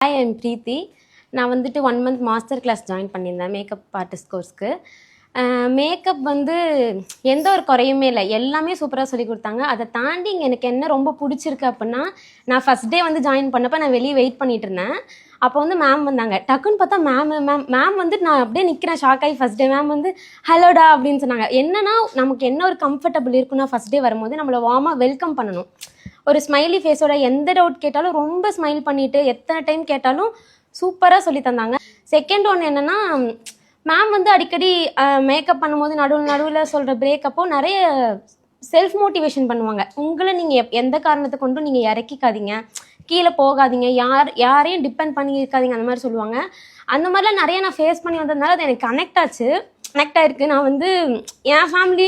Hi, I'm Preeti. நான் வந்துட்டு 1 month master class join பண்ணியிருந்தேன் மேக்கப் ஆர்டிஸ்ட் கோர்ஸ்க்கு. மேக்கப் வந்து எந்த ஒரு குறையுமே இல்லை, எல்லாமே சூப்பராக சொல்லி கொடுத்தாங்க. அதை தாண்டி எனக்கு என்ன ரொம்ப பிடிச்சிருக்கு அப்படின்னா, நான் ஃபஸ்ட் டே வந்து ஜாயின் பண்ணப்போ நான் வெளியே வெயிட் பண்ணிட்டு இருந்தேன். அப்போ வந்து மேம் வந்தாங்க. டக்குன்னு பார்த்தா மேம் வந்து நான் அப்படியே நிற்கிறேன் ஷாக் ஆகி. ஃபஸ்ட் டே மேம் வந்து ஹலோடா அப்படின்னு சொன்னாங்க. என்னன்னா நமக்கு என்ன ஒரு கம்ஃபர்டபுள் இருக்குன்னா, ஃபஸ்ட் டே வரும்போது நம்மளை வார்மாக வெல்கம் பண்ணணும். ஒரு ஸ்மைலி ஃபேஸோட எந்த டவுட் கேட்டாலும் ரொம்ப ஸ்மைல் பண்ணிட்டு எத்தனை டைம் கேட்டாலும் சூப்பராக சொல்லி தந்தாங்க. செகண்ட் ஒன் என்னன்னா, மேம் வந்து அடிக்கடி மேக்கப் பண்ணும்போது நடுவில் சொல்கிற பிரேக்கப்போ நிறைய செல்ஃப் மோட்டிவேஷன் பண்ணுவாங்க. உங்களை நீங்கள் எந்த காரணத்தை கொண்டும் நீங்கள் இறக்கிக்காதீங்க, கீழே போகாதீங்க, யாரையும் டிபெண்ட் பண்ணி இருக்காதீங்க, அந்த மாதிரி சொல்லுவாங்க. அந்த மாதிரிலாம் நிறைய நான் ஃபேஸ் பண்ணி வந்ததுனால அது எனக்கு கனெக்ட் ஆயிருக்கு. நான் வந்து என் ஃபேமிலி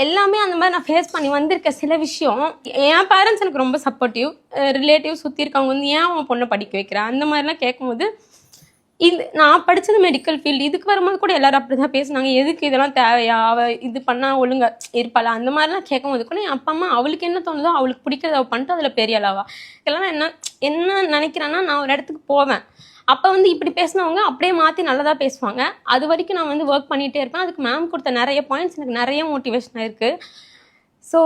எல்லாமே அந்த மாதிரி நான் ஃபேஸ் பண்ணி வந்திருக்க சில விஷயம். என் பேரண்ட்ஸ் எனக்கு ரொம்ப சப்போர்ட்டிவ், ரிலேட்டிவ் சுற்றி இருக்கவங்க வந்து ஏன் அவன் பொண்ணை படிக்க வைக்கிறேன் அந்த மாதிரிலாம் கேட்கும்போது, நான் படித்தது மெடிக்கல் ஃபீல்டு, இதுக்கு வரும்போது கூட எல்லாரும் அப்படி தான் பேசுனாங்க. எதுக்கு இதெல்லாம் தேவையா, அவள் இது பண்ணால் ஒழுங்கா இருப்பாளா அந்த மாதிரிலாம் கேட்கும்போது கூட என் அப்பா அம்மா அவளுக்கு என்ன தோணுதோ அவளுக்கு பிடிக்கிறத அவள் பண்ணிட்டு அதில் பெரிய அளவா இதெல்லாம் என்ன நினைக்கிறேன்னா, நான் ஒரு இடத்துக்கு போவேன், அப்போ வந்து இப்படி பேசினவங்க அப்படியே மாற்றி நல்லதாக பேசுவாங்க. அது வரைக்கும் நான் வந்து ஒர்க் பண்ணிகிட்டே இருப்பேன். அதுக்கு மேம் கொடுத்த நிறைய பாயிண்ட்ஸ் எனக்கு நிறைய மோட்டிவேஷனாக இருக்குது. ஸோ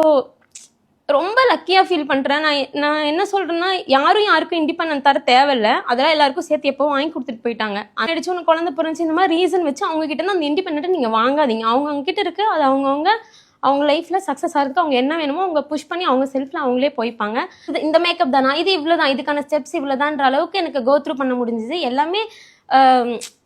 ரொம்ப லக்கியாக ஃபீல் பண்ணுறேன். நான் என்ன சொல்கிறேன்னா, யாருக்கும் இண்டிபெண்டன்ட் தர தேவையில்லை. அதெல்லாம் எல்லாருக்கும் சேர்த்து எப்போ வாங்கி கொடுத்துட்டு போயிட்டாங்க. அடிச்சு ஒன்று குழந்தை பிறந்துச்சு இந்த மாதிரி ரீசன் வச்சு அவங்ககிட்ட அந்த இண்டிபெண்ட்டை நீங்கள் வாங்காதீங்க. அவங்கக்கிட்ட இருக்குது, அது அவங்க லைஃப்பில் சக்ஸஸ் ஆகிறதுக்கு அவங்க என்ன வேணுமோ அவங்க புஷ் பண்ணி அவங்க செல்ஃபில் அவங்களே போய்ப்பாங்க. இந்த மேக்கப் தானா, இது இவ்வளோ தான், இதுக்கான ஸ்டெப்ஸ் இவ்வளோ தான்ற அளவுக்கு எனக்கு கோ த்ரூ பண்ண முடிஞ்சுது. எல்லாமே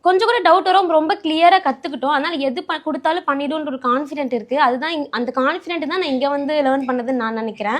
கொஞ்சம் கூட டவுட் வரும், ரொம்ப கிளியராக கற்றுக்கிட்டோம். அதனால் எது கொடுத்தாலும் பண்ணிடுன்ற ஒரு கான்ஃபிடென்ட் இருக்குது. அதுதான் அந்த கான்ஃபிடென்ட் தான் நான் இங்கே வந்து லேர்ன் பண்ணதுன்னு நான் நினைக்கிறேன்.